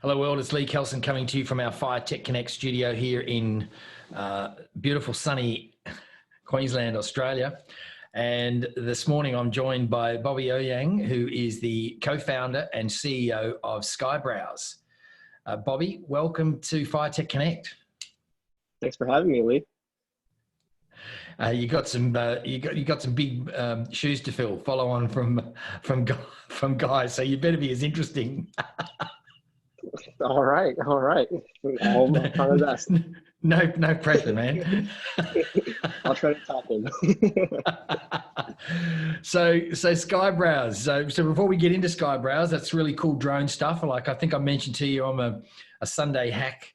Hello world, it's Lee Kelson coming to you from our Fire Tech Connect studio here in beautiful sunny Queensland, Australia. And this morning I'm joined by Bobby Ouyang, who is the co-founder and CEO of Skybrowse. Bobby, welcome to Fire Tech Connect. Thanks for having me, Lee. You got some big shoes to fill. Follow on from guys, so you better be as interesting. All right. I'll try my best. No pressure, man. I'll try to top him. So Skybrowse. So before we get into Skybrowse, that's really cool drone stuff. Like I think I mentioned to you, I'm a Sunday hack,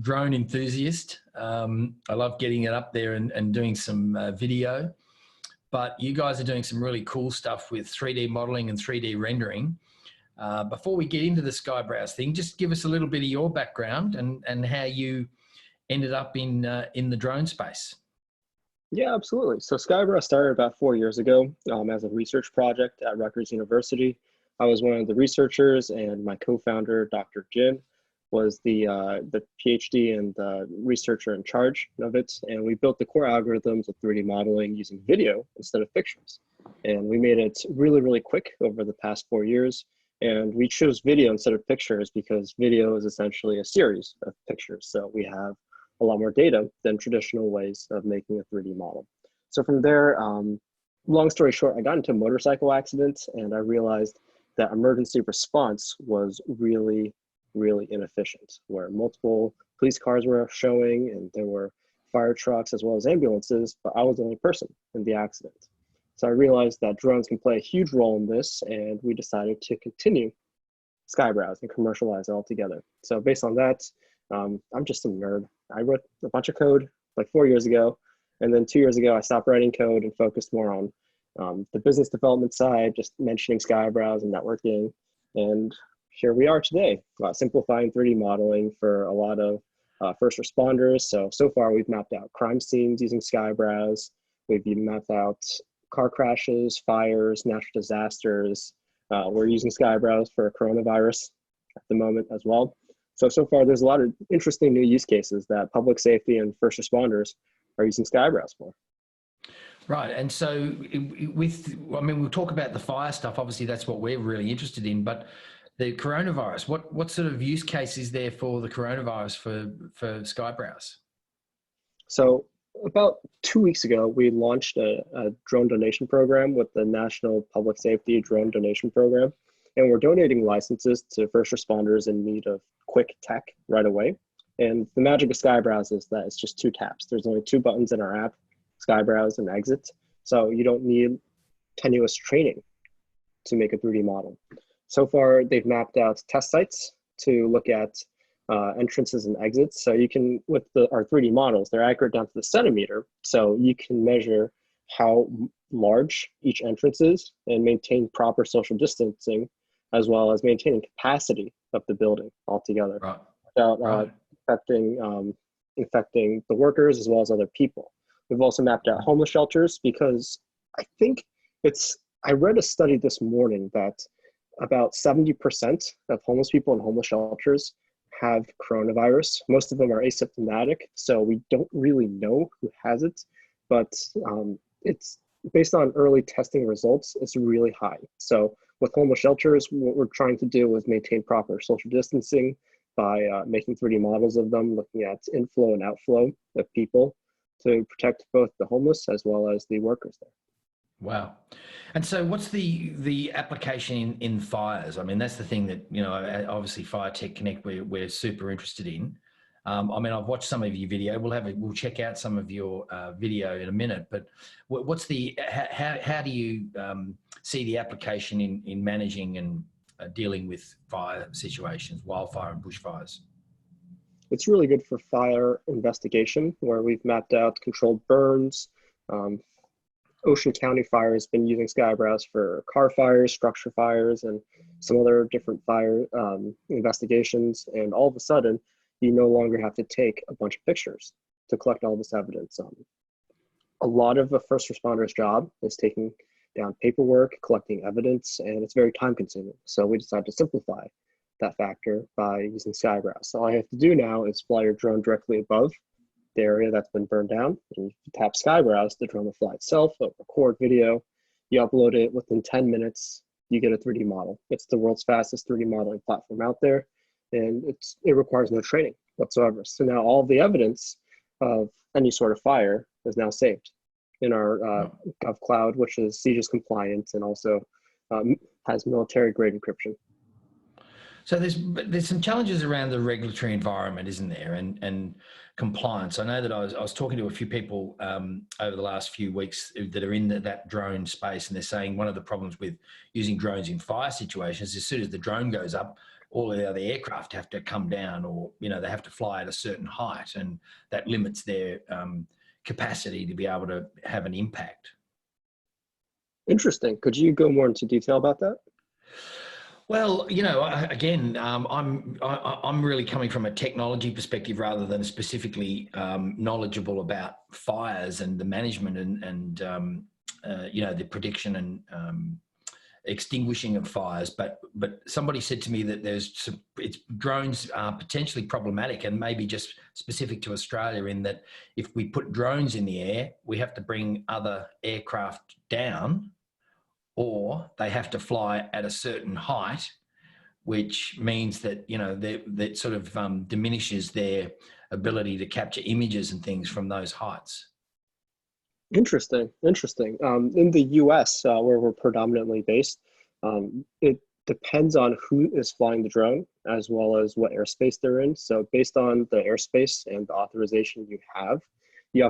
drone enthusiast. I love getting it up there and doing some video. But you guys are doing some really cool stuff with 3D modeling and 3D rendering. Before we get into the Skybrowse thing, just give us a little bit of your background and how you ended up in the drone space. Yeah, absolutely. So Skybrowse started about 4 years ago as a research project at Rutgers University. I was one of the researchers, and my co-founder, Dr. Jin, was the PhD and the researcher in charge of it. And we built the core algorithms of 3D modeling using video instead of pictures. And we made it really, really quick over the past 4 years. And we chose video instead of pictures because video is essentially a series of pictures. So we have a lot more data than traditional ways of making a 3D model. So from there, long story short, I got into a motorcycle accident and I realized that emergency response was really, really inefficient, where multiple police cars were showing and there were fire trucks as well as ambulances, but I was the only person in the accident. So I realized that drones can play a huge role in this, and we decided to continue Skybrowse and commercialize it all together. So based on that, I'm just a nerd. I wrote a bunch of code like 4 years ago, and then 2 years ago, I stopped writing code and focused more on the business development side, just mentioning Skybrowse and networking. And here we are today, simplifying 3D modeling for a lot of first responders. So far, we've mapped out crime scenes using Skybrowse. We've mapped out car crashes, fires, natural disasters. We're using Skybrowse for coronavirus at the moment as well. So far, there's a lot of interesting new use cases that public safety and first responders are using Skybrowse for. Right, and so we'll talk about the fire stuff. Obviously, that's what we're really interested in. But the coronavirus, what sort of use case is there for the coronavirus for Skybrowse? So about 2 weeks ago, we launched a drone donation program with the National Public Safety Drone Donation Program. And we're donating licenses to first responders in need of quick tech right away. And the magic of Skybrowse is that it's just 2 taps. There's only 2 buttons in our app, Skybrowse and Exit. So you don't need tenuous training to make a 3D model. So far, they've mapped out test sites to look at entrances and exits. So you can, with our 3D models, they're accurate down to the centimeter. So you can measure how large each entrance is and maintain proper social distancing, as well as maintaining capacity of the building altogether, right, without infecting the workers as well as other people. We've also mapped out homeless shelters because I read a study this morning that about 70% of homeless people in homeless shelters have coronavirus. Most of them are asymptomatic, so we don't really know who has it, but it's based on early testing results, it's really high. So with homeless shelters, what we're trying to do is maintain proper social distancing by making 3D models of them, looking at inflow and outflow of people to protect both the homeless as well as the workers there. Wow. And so what's the application in fires? I mean, that's the thing that, obviously Fire Tech Connect, we're super interested in. I've watched some of your video. We'll check out some of your video in a minute, but how do you see the application in managing and dealing with fire situations, wildfire and bushfires? It's really good for fire investigation, where we've mapped out controlled burns. Ocean County Fire has been using Skybrowse for car fires, structure fires, and some other different fire investigations. And all of a sudden, you no longer have to take a bunch of pictures to collect all this evidence. A lot of a first responder's job is taking down paperwork, collecting evidence, and it's very time consuming. So we decided to simplify that factor by using Skybrowse. So all you have to do now is fly your drone directly above the area that's been burned down. And you tap Skybrowse, the drone will fly itself, it'll record video, you upload it within 10 minutes, you get a 3D model. It's the world's fastest 3D modeling platform out there, and it requires no training whatsoever. So now all the evidence of any sort of fire is now saved in our GovCloud, which is CJIS compliant and also has military grade encryption. So there's some challenges around the regulatory environment, isn't there, and compliance. I know that I was talking to a few people over the last few weeks that are in that drone space, and they're saying one of the problems with using drones in fire situations is as soon as the drone goes up, all of the other aircraft have to come down, or they have to fly at a certain height, and that limits their capacity to be able to have an impact. Interesting. Could you go more into detail about that? Well, again, I'm really coming from a technology perspective rather than specifically knowledgeable about fires and the management and the prediction and extinguishing of fires. But somebody said to me that drones are potentially problematic, and maybe just specific to Australia, in that if we put drones in the air, we have to bring other aircraft down, or they have to fly at a certain height, which means that, that sort of diminishes their ability to capture images and things from those heights. Interesting. In the US, where we're predominantly based, it depends on who is flying the drone as well as what airspace they're in. So based on the airspace and the authorization you have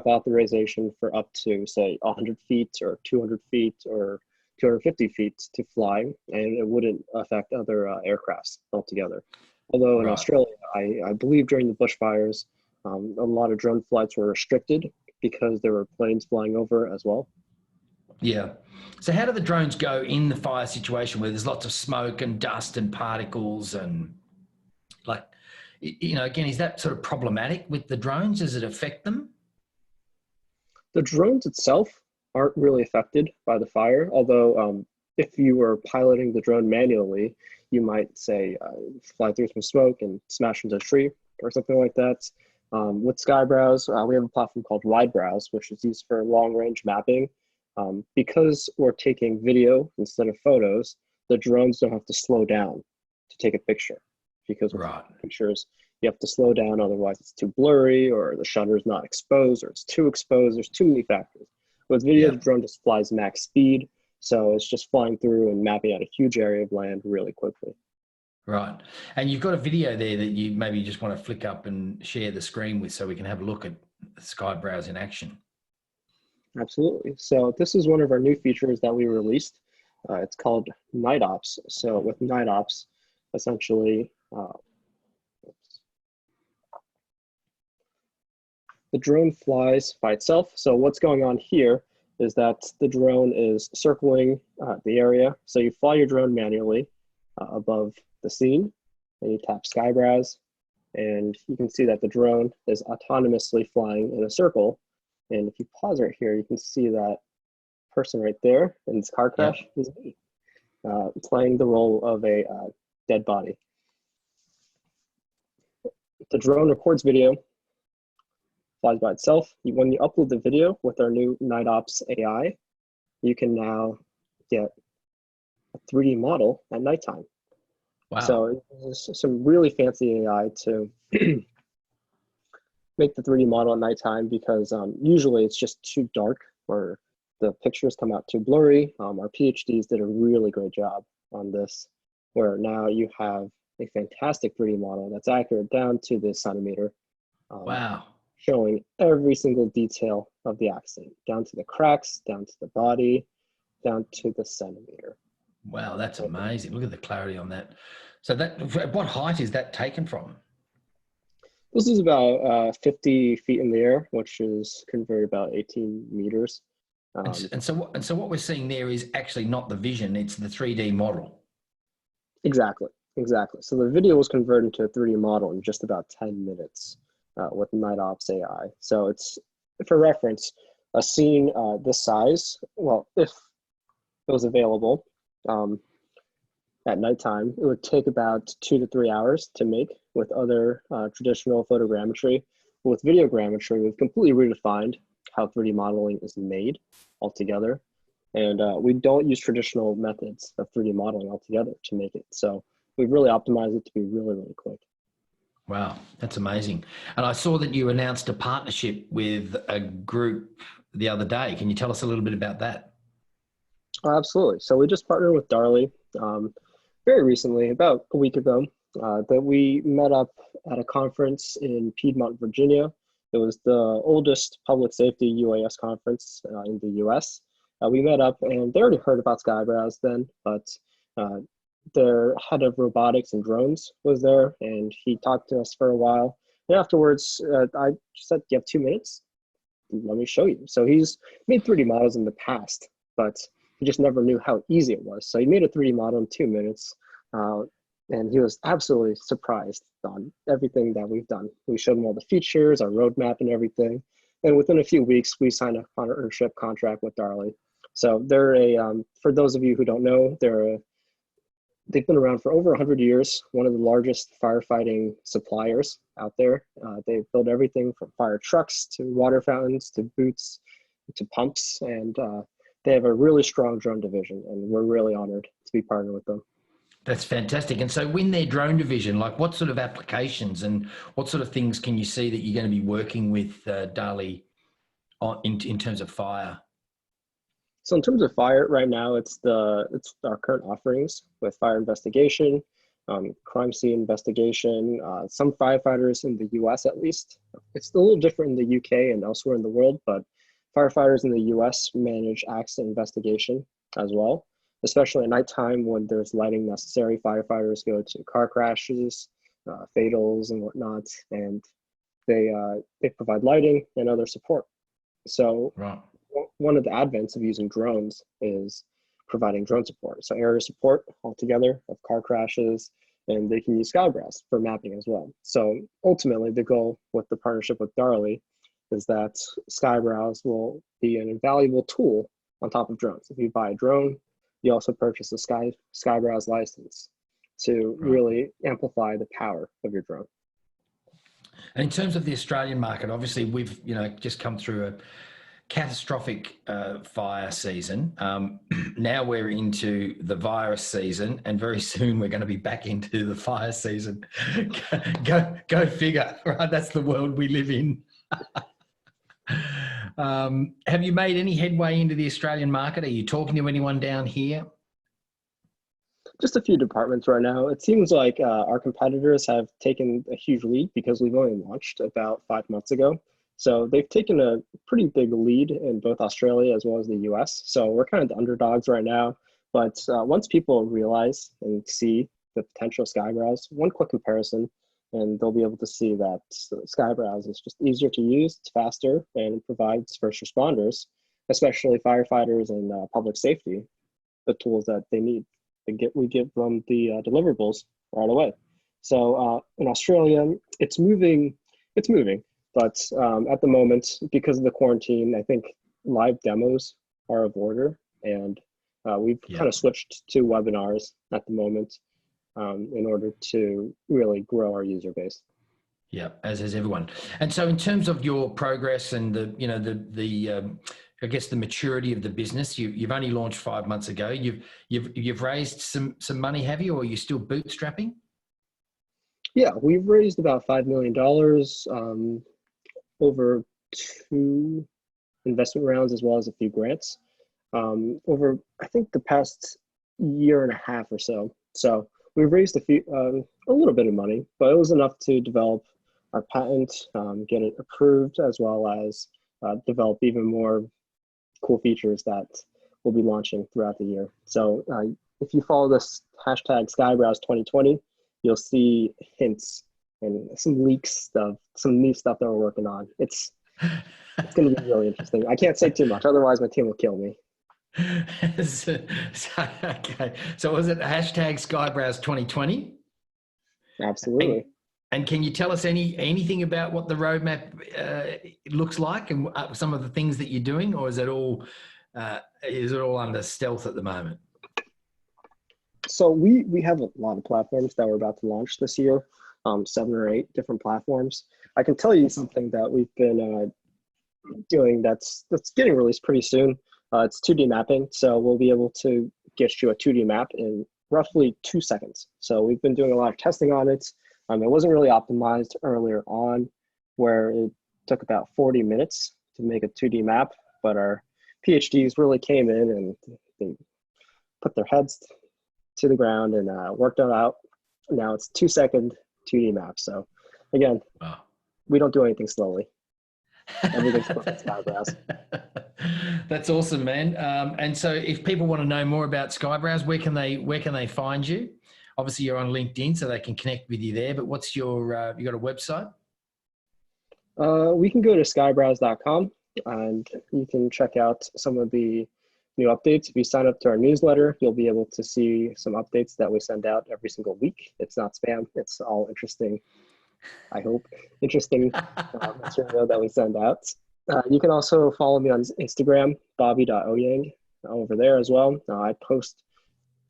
authorization for up to, say, 100 feet or 200 feet or 250 feet to fly, and it wouldn't affect other aircrafts altogether. Although in Australia, I believe during the bushfires, a lot of drone flights were restricted because there were planes flying over as well. Yeah. So how do the drones go in the fire situation where there's lots of smoke and dust and particles and again, is that sort of problematic with the drones? Does it affect them? The drones itself aren't really affected by the fire, although if you were piloting the drone manually, you might, say, fly through some smoke and smash into a tree or something like that. With Skybrowse, we have a platform called WideBrowse, which is used for long-range mapping. Because we're taking video instead of photos, the drones don't have to slow down to take a picture, because with pictures, you have to slow down, otherwise it's too blurry, or the shutter's not exposed, or it's too exposed. There's too many factors. With video, the drone just flies max speed, so it's just flying through and mapping out a huge area of land really quickly. Right. And you've got a video there that you maybe just want to flick up and share the screen with, so we can have a look at Skybrowse in action. Absolutely. So this is one of our new features that we released. It's called Night Ops. So with Night Ops, essentially, the drone flies by itself. So what's going on here is that the drone is circling the area. So you fly your drone manually above the scene, and you tap Skybrowse, and you can see that the drone is autonomously flying in a circle. And if you pause right here, you can see that person right there in this car crash is me, playing the role of a dead body. The drone records video, flies by itself. When you upload the video with our new Night Ops AI, you can now get a 3D model at nighttime. Wow. So there's some really fancy AI to make the 3D model at nighttime, because usually it's just too dark or the pictures come out too blurry. Our PhDs did a really great job on this, where now you have a fantastic 3D model that's accurate down to the centimeter. Wow. Showing every single detail of the accident, down to the cracks, down to the body, down to the centimeter. Wow, that's amazing. Look at the clarity on that. So what height is that taken from? This is about 50 feet in the air, which is converted about 18 meters. And so what we're seeing there is actually not the vision, it's the 3D model. Exactly. So the video was converted into a 3D model in just about 10 minutes with Night Ops AI. So it's, for reference, a scene this size, well, if it was available, at nighttime. It would take about 2 to 3 hours to make with other traditional photogrammetry. With videogrammetry, we've completely redefined how 3D modeling is made altogether. And we don't use traditional methods of 3D modeling altogether to make it. So we've really optimized it to be really, really quick. Wow, that's amazing. And I saw that you announced a partnership with a group the other day. Can you tell us a little bit about that? Absolutely. So we just partnered with Darley very recently, about a week ago, that we met up at a conference in Piedmont, Virginia. It was the oldest public safety UAS conference in the US. We met up and they already heard about Skybrowse then, but their head of robotics and drones was there and he talked to us for a while. And afterwards, I said, "Do you have 2 minutes? Let me show you." So he's made 3D models in the past, but he just never knew how easy it was. So he made a 3D model in 2 minutes, and he was absolutely surprised on everything that we've done. We showed him all the features, our roadmap and everything. And within a few weeks, we signed a partnership contract with Darley. So they're for those of you who don't know, they've been around for over 100 years, one of the largest firefighting suppliers out there. They build everything from fire trucks to water fountains to boots to pumps, and they have a really strong drone division, and we're really honored to be partnered with them. That's fantastic. And so in their drone division, like what sort of applications and what sort of things can you see that you're going to be working with Darley on in terms of fire? So in terms of fire, right now it's our current offerings with fire investigation, crime scene investigation. Some firefighters in the U.S. at least, it's a little different in the U.K. and elsewhere in the world, but firefighters in the U.S. manage accident investigation as well, especially at nighttime when there's lighting necessary. Firefighters go to car crashes, fatals, and whatnot, and they provide lighting and other support. So. Right. One of the advents of using drones is providing drone support. So area support altogether of car crashes, and they can use Skybrowse for mapping as well. So ultimately the goal with the partnership with Darley is that Skybrowse will be an invaluable tool on top of drones. If you buy a drone, you also purchase a Skybrowse license to really amplify the power of your drone. And in terms of the Australian market, obviously we've just come through a catastrophic fire season. Now we're into the virus season, and very soon we're going to be back into the fire season. Go figure, right? That's the world we live in. Have you made any headway into the Australian market? Are you talking to anyone down here? Just a few departments right now. It seems like our competitors have taken a huge lead because we've only launched about 5 months ago. So they've taken a pretty big lead in both Australia as well as the US. So we're kind of the underdogs right now. But once people realize and see the potential of Skybrowse, one quick comparison, and they'll be able to see that Skybrowse is just easier to use, it's faster, and provides first responders, especially firefighters and public safety, the tools that they need. We give them the deliverables right away. So in Australia, it's moving. But at the moment, because of the quarantine, I think live demos are of order, and we've kind of switched to webinars at the moment in order to really grow our user base. Yeah, as is everyone. And so, in terms of your progress and I guess the maturity of the business, you've only launched 5 months ago. You've raised some money, have you, or are you still bootstrapping? Yeah, we've raised about $5 million. Over 2 investment rounds as well as a few grants over I think the past year and a half or so. So we've raised a little bit of money, but it was enough to develop our patent, get it approved, as well as develop even more cool features that we'll be launching throughout the year. So if you follow this hashtag Skybrowse 2020, you'll see hints and some leaks of some new stuff that we're working on. It's going to be really interesting. I can't say too much, otherwise my team will kill me. Okay, so was it hashtag Skybrowse 2020? Absolutely. And can you tell us anything about what the roadmap looks like and some of the things that you're doing, or is it all under stealth at the moment? So we have a lot of platforms that we're about to launch this year, 7 or 8 different platforms. I can tell you something that we've been doing that's getting released pretty soon. It's 2D mapping. So we'll be able to get you a 2D map in roughly 2 seconds. So we've been doing a lot of testing on it. It wasn't really optimized earlier on, where it took about 40 minutes to make a 2D map, but our PhDs really came in and they put their heads to the ground and worked it out. Now it's 2-second 2D map. So again, Wow. we don't do anything slowly. Everything's quick at Skybrowse. That's awesome, man. And so if people want to know more about Skybrowse, where can they find you? Obviously you're on LinkedIn, so they can connect with you there, but what's your, you got a website? We can go to skybrowse.com and you can check out some of the new updates. If you sign up to our newsletter, you'll be able to see some updates that we send out every single week. It's not spam. It's all interesting, I hope, interesting material that we send out. You can also follow me on Instagram, bobby.ouyang, over there as well. I post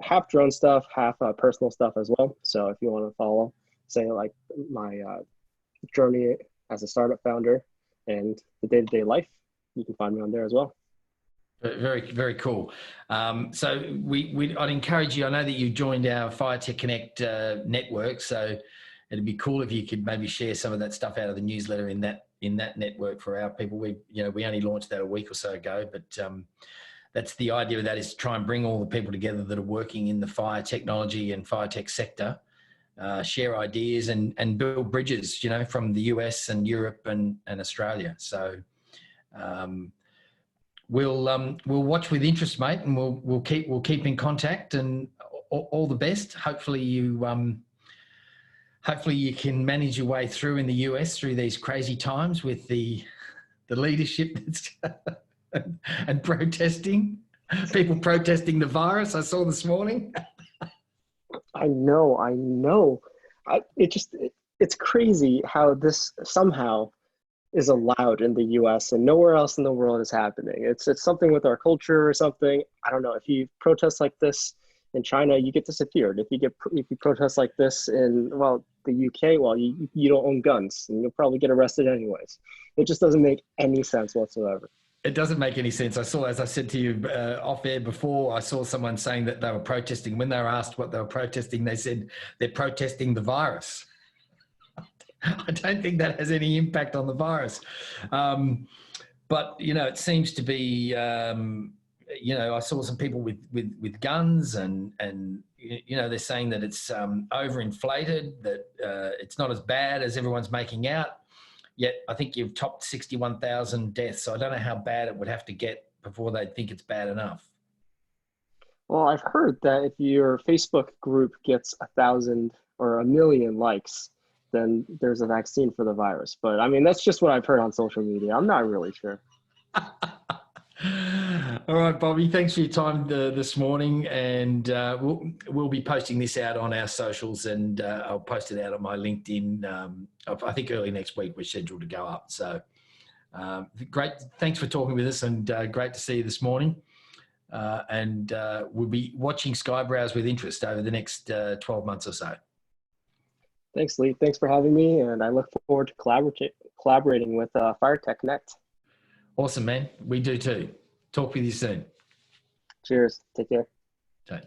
half drone stuff, half personal stuff as well. So if you want to follow, say like my journey as a startup founder and the day-to-day life, you can find me on there as well. Very, very cool. So I'd encourage you, I know that you joined our FireTech Connect network, so it'd be cool if you could maybe share some of that stuff out of the newsletter in that network for our people. We only launched that a week or so ago, but that's the idea of that, is to try and bring all the people together that are working in the fire technology and fire tech sector, share ideas and build bridges, from the US and Europe and Australia. So we'll watch with interest, mate, and we'll keep in contact, and all the best. Hopefully you can manage your way through in the US through these crazy times with the leadership that's and protesting, people protesting the virus. I saw this morning. I know. It's crazy how this somehow is allowed in the US and nowhere else in the world is happening. It's something with our culture or something. I don't know. If you protest like this in China, you get disappeared. If you protest like this in, the UK, you don't own guns and you'll probably get arrested anyways. It just doesn't make any sense whatsoever. It doesn't make any sense. I saw, as I said to you off air before, I saw someone saying that they were protesting. When they were asked what they were protesting, they said they're protesting the virus. I don't think that has any impact on the virus. But, it seems to be, I saw some people with guns and they're saying that it's overinflated, that it's not as bad as everyone's making out. Yet I think you've topped 61,000 deaths. So I don't know how bad it would have to get before they'd think it's bad enough. Well, I've heard that if your Facebook group gets 1,000 or 1,000,000 likes, then there's a vaccine for the virus. But I mean, that's just what I've heard on social media. I'm not really sure. All right, Bobby, thanks for your time this morning. And we'll be posting this out on our socials, and I'll post it out on my LinkedIn. I think early next week we're scheduled to go up. So great. Thanks for talking with us, and great to see you this morning. And we'll be watching Skybrowse with interest over the next 12 months or so. Thanks, Lee. Thanks for having me. And I look forward to collaborating with FireTech Connect. Awesome, man. We do too. Talk with you soon. Cheers. Take care. Okay.